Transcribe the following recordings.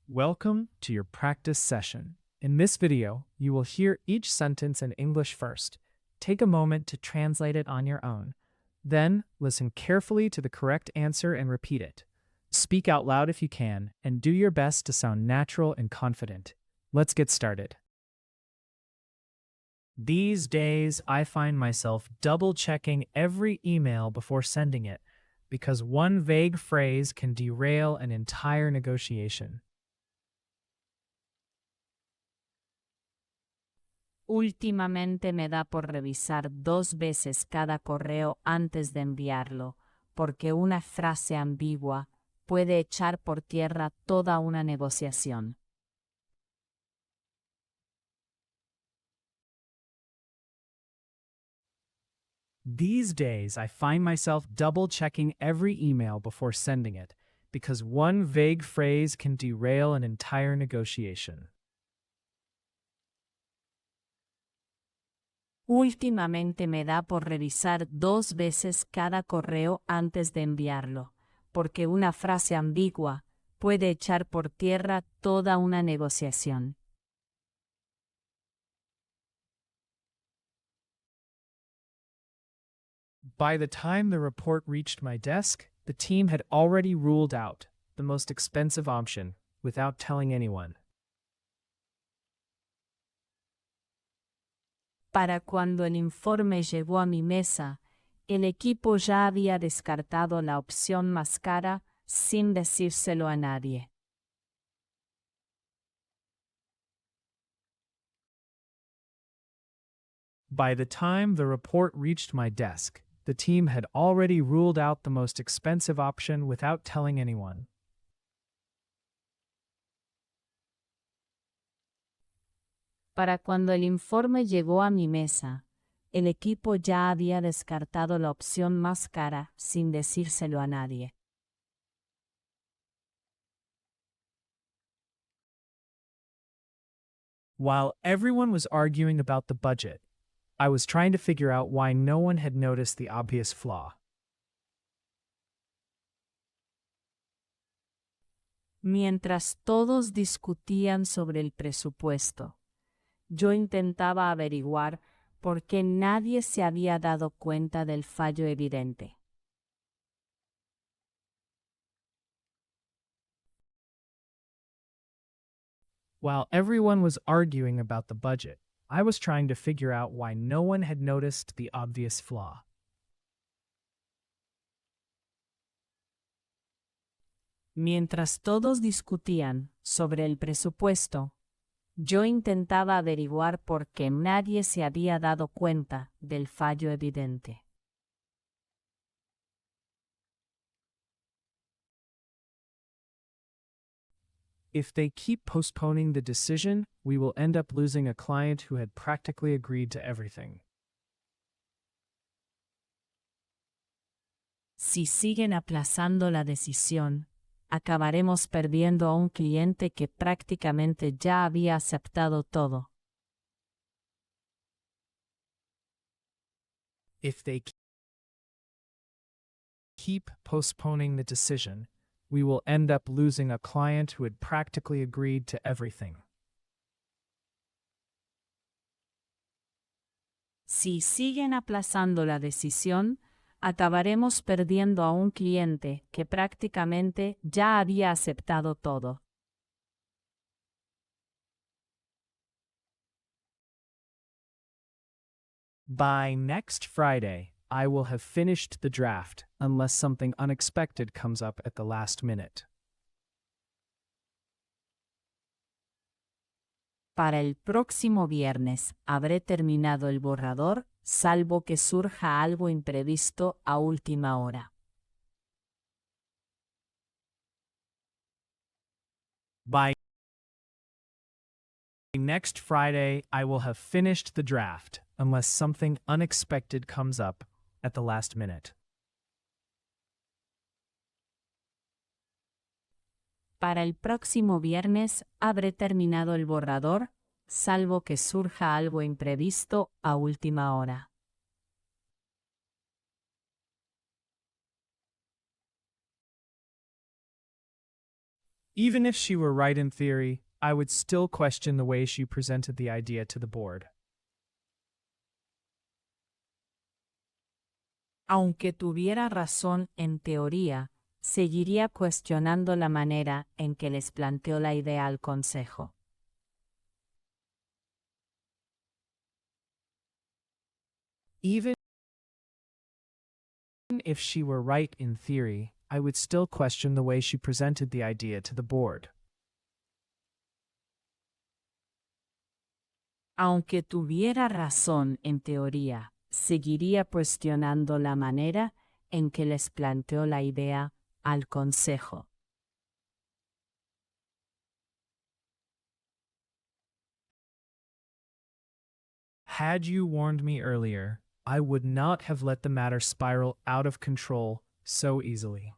Welcome to your practice session. In this video, you will hear each sentence in English first. Take a moment to translate it on your own. Then, listen carefully to the correct answer and repeat it. Speak out loud if you can, and do your best to sound natural and confident. Let's get started. These days, I find myself double-checking every email before sending it, because one vague phrase can derail an entire negotiation. Últimamente me da por revisar 2 veces cada correo antes de enviarlo, porque una frase ambigua puede echar por tierra toda una negociación. These days, I find myself double-checking every email before sending it, because one vague phrase can derail an entire negotiation. Últimamente me da por revisar 2 veces cada correo antes de enviarlo, porque una frase ambigua puede echar por tierra toda una negociación. By the time the report reached my desk, the team had already ruled out the most expensive option without telling anyone. Para cuando el informe llegó a mi mesa, el equipo ya había descartado la opción más cara sin decírselo a nadie. By the time the report reached my desk, the team had already ruled out the most expensive option without telling anyone. Para cuando el informe llegó a mi mesa, el equipo ya había descartado la opción más cara sin decírselo a nadie. While everyone was arguing about the budget, I was trying to figure out why no one had noticed the obvious flaw. Mientras todos discutían sobre el presupuesto, yo intentaba averiguar por qué nadie se había dado cuenta del fallo evidente. While everyone was arguing about the budget, I was trying to figure out why no one had noticed the obvious flaw. Mientras todos discutían sobre el presupuesto, yo intentaba averiguar por qué nadie se había dado cuenta del fallo evidente. If they keep postponing the decision, we will end up losing a client who had practically agreed to everything. Si siguen aplazando la decisión, acabaremos perdiendo a un cliente que prácticamente ya había aceptado todo. If they keep postponing the decision, we will end up losing a client who had practically agreed to everything. Si siguen aplazando la decisión, acabaremos perdiendo a un cliente que prácticamente ya había aceptado todo. By next Friday, I will have finished the draft, unless something unexpected comes up at the last minute. Para el próximo viernes habré terminado el borrador, salvo que surja algo imprevisto a última hora. By next Friday, I will have finished the draft, unless something unexpected comes up at the last minute. Para el próximo viernes habré terminado el borrador, salvo que surja algo imprevisto a última hora. Even if she were right in theory, I would still question the way she presented the idea to the board. Aunque tuviera razón en teoría, seguiría cuestionando la manera en que les planteó la idea al consejo. Even if she were right in theory, I would still question the way she presented the idea to the board. Aunque tuviera razón en teoría, seguiría cuestionando la manera en que les planteó la idea al consejo. Had you warned me earlier, I would not have let the matter spiral out of control so easily.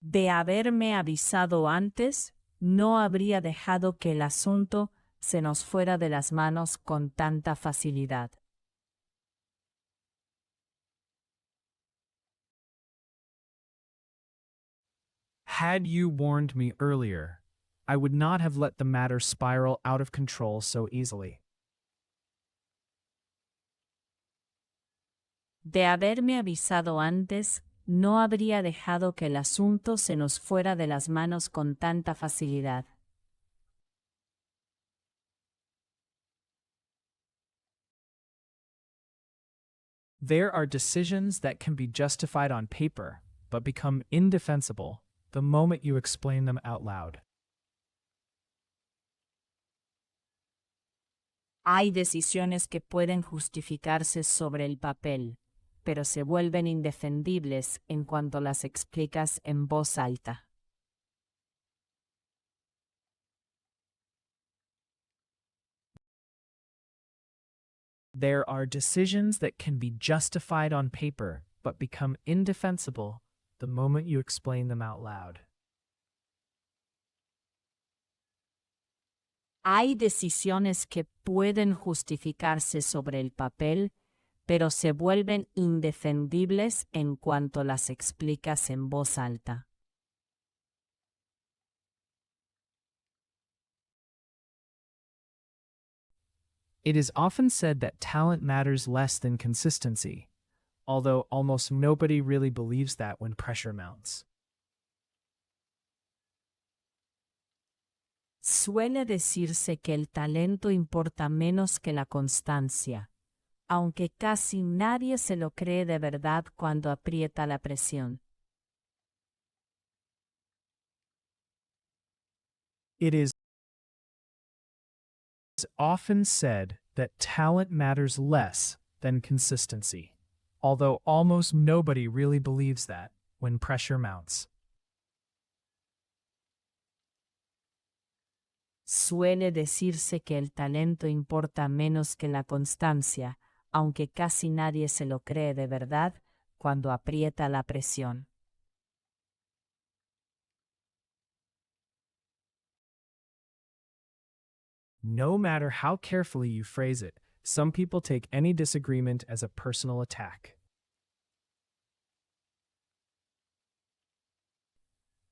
De haberme avisado antes, no habría dejado que el asunto se nos fuera de las manos con tanta facilidad. Had you warned me earlier, I would not have let the matter spiral out of control so easily. De haberme avisado antes, no habría dejado que el asunto se nos fuera de las manos con tanta facilidad. There are decisions that can be justified on paper, but become indefensible the moment you explain them out loud. Hay decisiones que pueden justificarse sobre el papel, pero se vuelven indefendibles en cuanto las explicas en voz alta. There are decisions that can be justified on paper, but become indefensible the moment you explain them out loud. Hay decisiones que pueden justificarse sobre el papel, pero se vuelven indefendibles en cuanto las explicas en voz alta. It is often said that talent matters less than consistency, although almost nobody really believes that when pressure mounts. Suele decirse que el talento importa menos que la constancia, aunque casi nadie se lo cree de verdad cuando aprieta la presión. It is often said that talent matters less than consistency, although almost nobody really believes that when pressure mounts. Suele decirse que el talento importa menos que la constancia, aunque casi nadie se lo cree de verdad cuando aprieta la presión. No matter how carefully you phrase it, some people take any disagreement as a personal attack.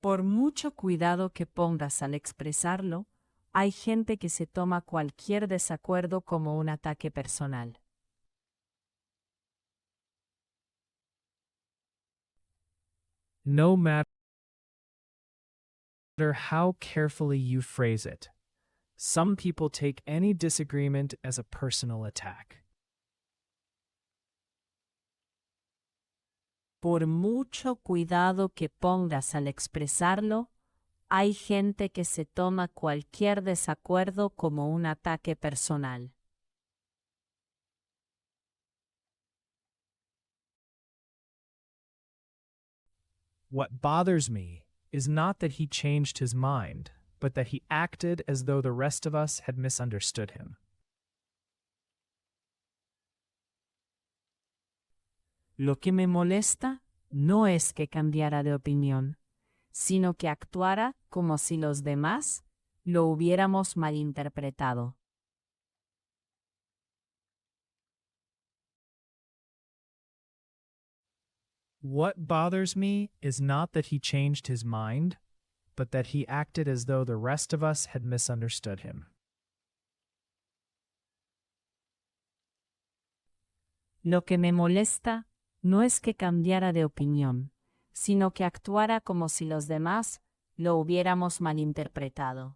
Por mucho cuidado que pongas al expresarlo, hay gente que se toma cualquier desacuerdo como un ataque personal. No matter how carefully you phrase it, some people take any disagreement as a personal attack. Por mucho cuidado que pongas al expresarlo, hay gente que se toma cualquier desacuerdo como un ataque personal. What bothers me is not that he changed his mind, but that he acted as though the rest of us had misunderstood him. Lo que me molesta no es que cambiara de opinión, sino que actuara como si los demás lo hubiéramos malinterpretado. What bothers me is not that he changed his mind, but that he acted as though the rest of us had misunderstood him. Lo que me molesta no es que cambiara de opinión, sino que actuara como si los demás lo hubiéramos malinterpretado.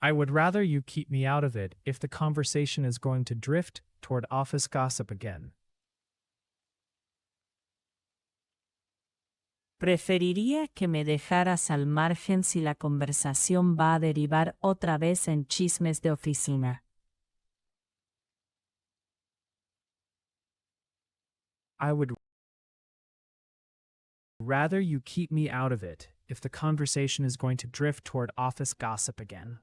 I would rather you keep me out of it if the conversation is going to drift toward office gossip again. Preferiría que me dejaras al margen si la conversación va a derivar otra vez en chismes de oficina. I would rather you keep me out of it if the conversation is going to drift toward office gossip again.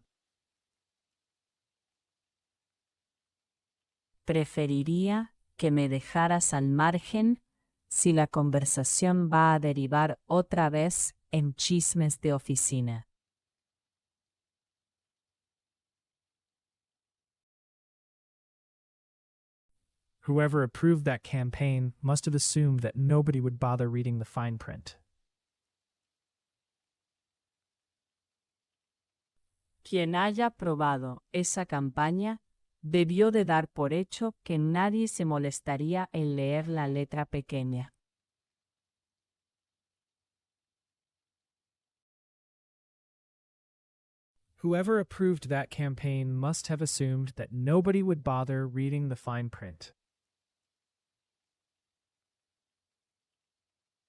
Preferiría que me dejaras al margen si la conversación va a derivar otra vez en chismes de oficina. Whoever approved that campaign must have assumed that nobody would bother reading the fine print. Quien haya aprobado esa campaña debió de dar por hecho que nadie se molestaría en leer la letra pequeña. Whoever approved that campaign must have assumed that nobody would bother reading the fine print.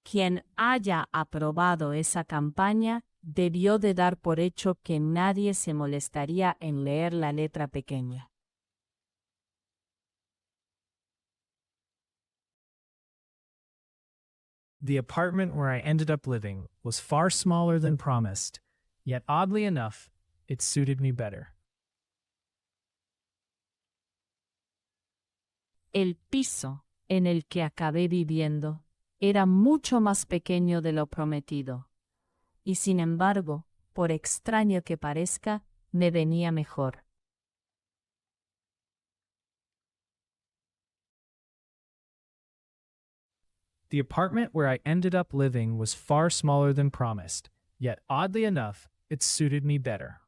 Quien haya aprobado esa campaña debió de dar por hecho que nadie se molestaría en leer la letra pequeña. The apartment where I ended up living was far smaller than promised, yet oddly enough, it suited me better. El piso en el que acabé viviendo era mucho más pequeño de lo prometido, y sin embargo, por extraño que parezca, me venía mejor. The apartment where I ended up living was far smaller than promised, yet oddly enough, it suited me better.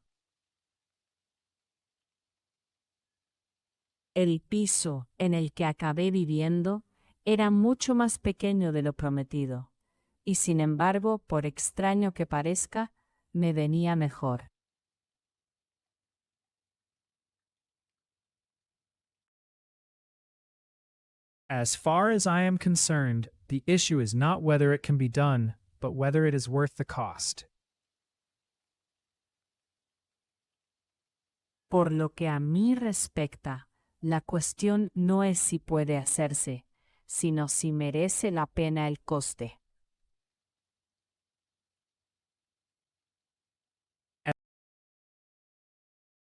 El piso en el que acabé viviendo era mucho más pequeño de lo prometido, y sin embargo, por extraño que parezca, me venía mejor. As far as I am concerned, the issue is not whether it can be done, but whether it is worth the cost. Por lo que a mí respecta, la cuestión no es si puede hacerse, sino si merece la pena el coste.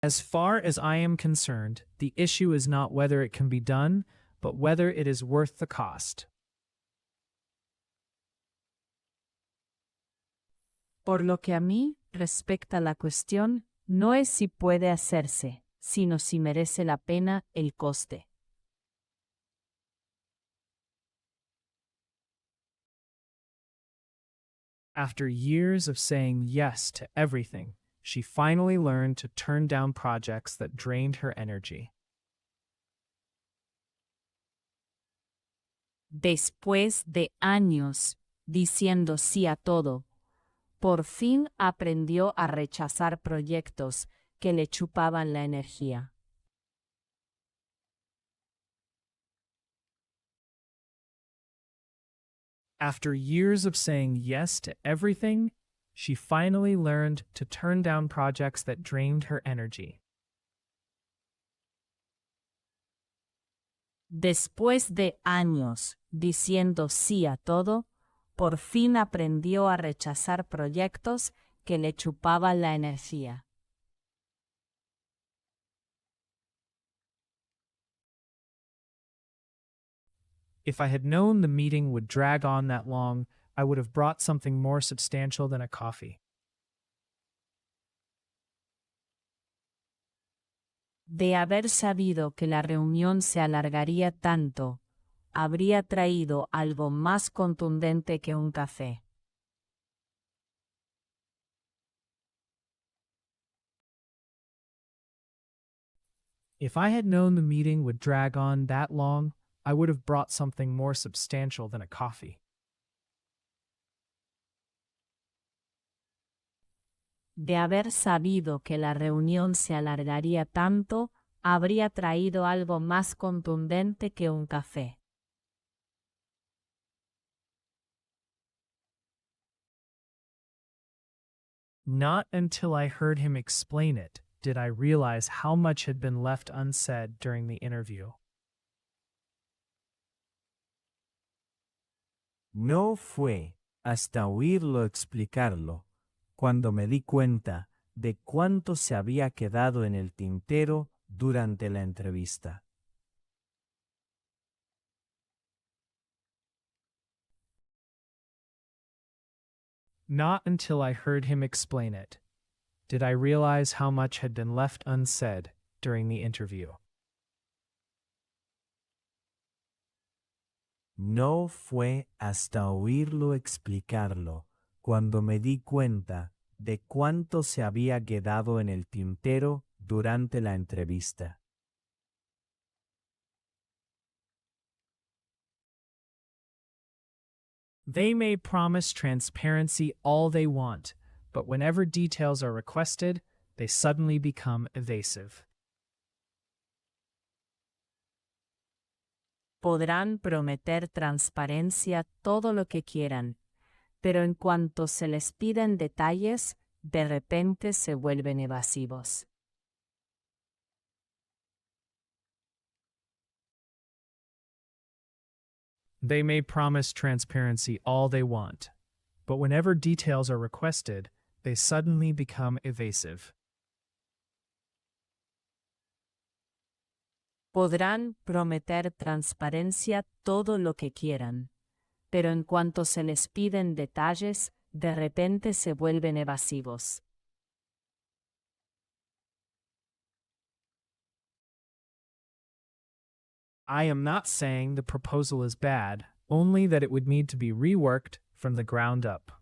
As far as I am concerned, the issue is not whether it can be done, but whether it is worth the cost. Por lo que a mí respecta la cuestión, no es si puede hacerse, sino si merece la pena el coste. After years of saying yes to everything, she finally learned to turn down projects that drained her energy. Después de años diciendo sí a todo, por fin aprendió a rechazar proyectos que le chupaban la energía. After years of saying yes to everything, she finally learned to turn down projects that drained her energy. Después de años diciendo sí a todo, por fin aprendió a rechazar proyectos que le chupaban la energía. If I had known the meeting would drag on that long, I would have brought something more substantial than a coffee. De haber sabido que la reunión se alargaría tanto, habría traído algo más contundente que un café. If I had known the meeting would drag on that long, I would have brought something more substantial than a coffee. De haber sabido que la reunión se alargaría tanto, habría traído algo más contundente que un café. Not until I heard him explain it did I realize how much had been left unsaid during the interview. No fue hasta oírlo explicarlo cuando me di cuenta de cuánto se había quedado en el tintero durante la entrevista. Not until I heard him explain it did I realize how much had been left unsaid during the interview. No fue hasta oírlo explicarlo cuando me di cuenta de cuánto se había quedado en el tintero durante la entrevista. They may promise transparency all they want, but whenever details are requested, they suddenly become evasive. Podrán prometer transparencia todo lo que quieran, pero en cuanto se les piden detalles, de repente se vuelven evasivos. They may promise transparency all they want, but whenever details are requested, they suddenly become evasive. Podrán prometer transparencia todo lo que quieran, pero en cuanto se les piden detalles, de repente se vuelven evasivos. I am not saying the proposal is bad, only that it would need to be reworked from the ground up.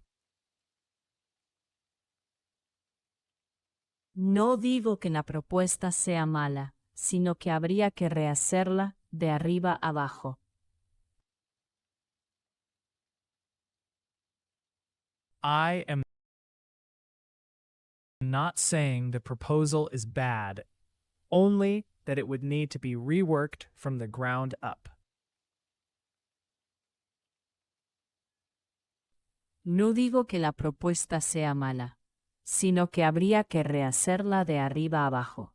No digo que la propuesta sea mala, sino que habría que rehacerla de arriba abajo. I am not saying the proposal is bad, only that it would need to be reworked from the ground up. No digo que la propuesta sea mala, sino que habría que rehacerla de arriba abajo.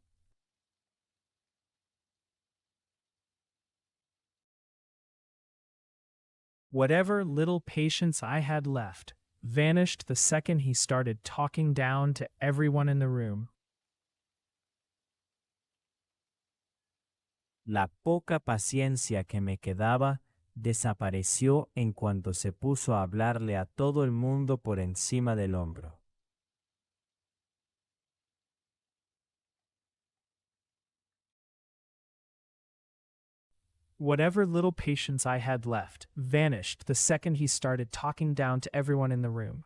Whatever little patience I had left vanished the second he started talking down to everyone in the room. La poca paciencia que me quedaba desapareció en cuanto se puso a hablarle a todo el mundo por encima del hombro. Whatever little patience I had left vanished the second he started talking down to everyone in the room.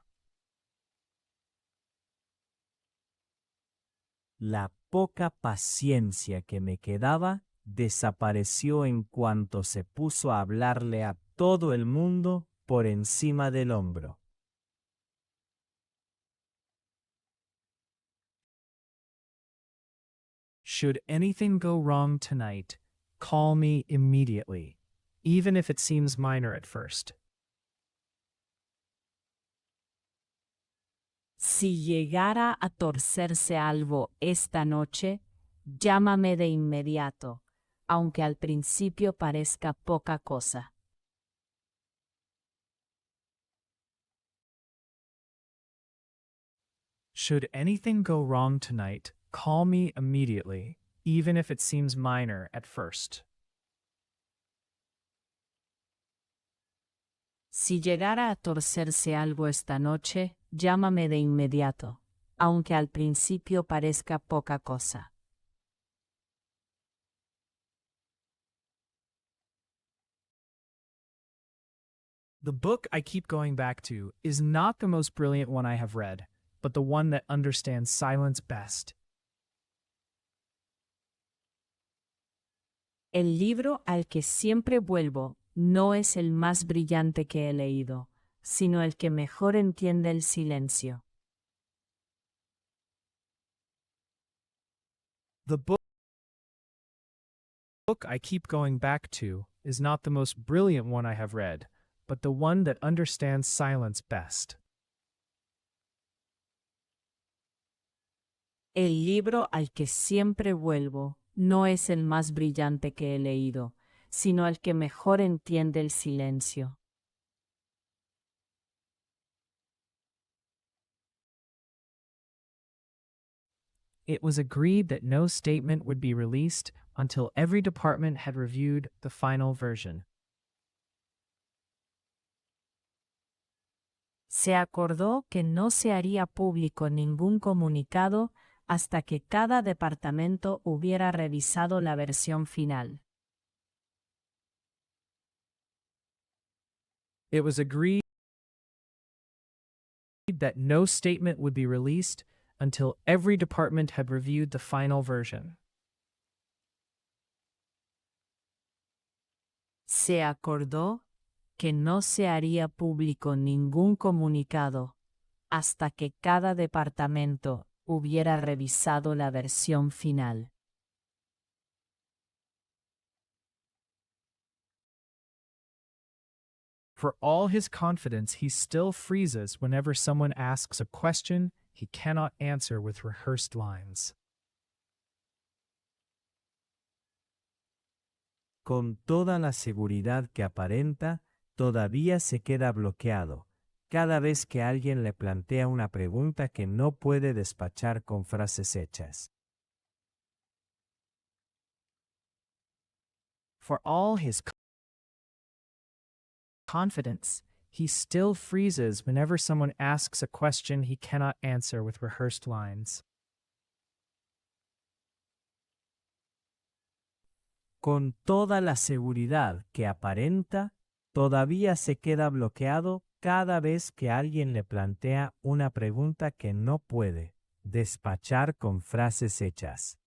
La poca paciencia que me quedaba desapareció en cuanto se puso a hablarle a todo el mundo por encima del hombro. Should anything go wrong tonight, call me immediately, even if it seems minor at first. Si llegara a torcerse algo esta noche, llámame de inmediato, aunque al principio parezca poca cosa. Should anything go wrong tonight, call me immediately, even if it seems minor at first. Si llegara a torcerse algo esta noche, llámame de inmediato, aunque al principio parezca poca cosa. The book I keep going back to is not the most brilliant one I have read, but the one that understands silence best. El libro al que siempre vuelvo no es el más brillante que he leído, sino el que mejor entiende el silencio. The book I keep going back to is not the most brilliant one I have read, but the one that understands silence best. El libro al que siempre vuelvo no es el más brillante que he leído, sino el que mejor entiende el silencio. It was agreed that no statement would be released until every department had reviewed the final version. Se acordó que no se haría público ningún comunicado hasta que cada departamento hubiera revisado la versión final. It was agreed that no statement would be released until every department had reviewed the final version. Se acordó que no se haría público ningún comunicado hasta que cada departamento hubiera revisado la versión final. For all his confidence, he still freezes whenever someone asks a question he cannot answer with rehearsed lines. Con toda la seguridad que aparenta, todavía se queda bloqueado cada vez que alguien le plantea una pregunta que no puede despachar con frases hechas. For all his confidence, he still freezes whenever someone asks a question he cannot answer with rehearsed lines. Con toda la seguridad que aparenta, todavía se queda bloqueado cada vez que alguien le plantea una pregunta que no puede despachar con frases hechas.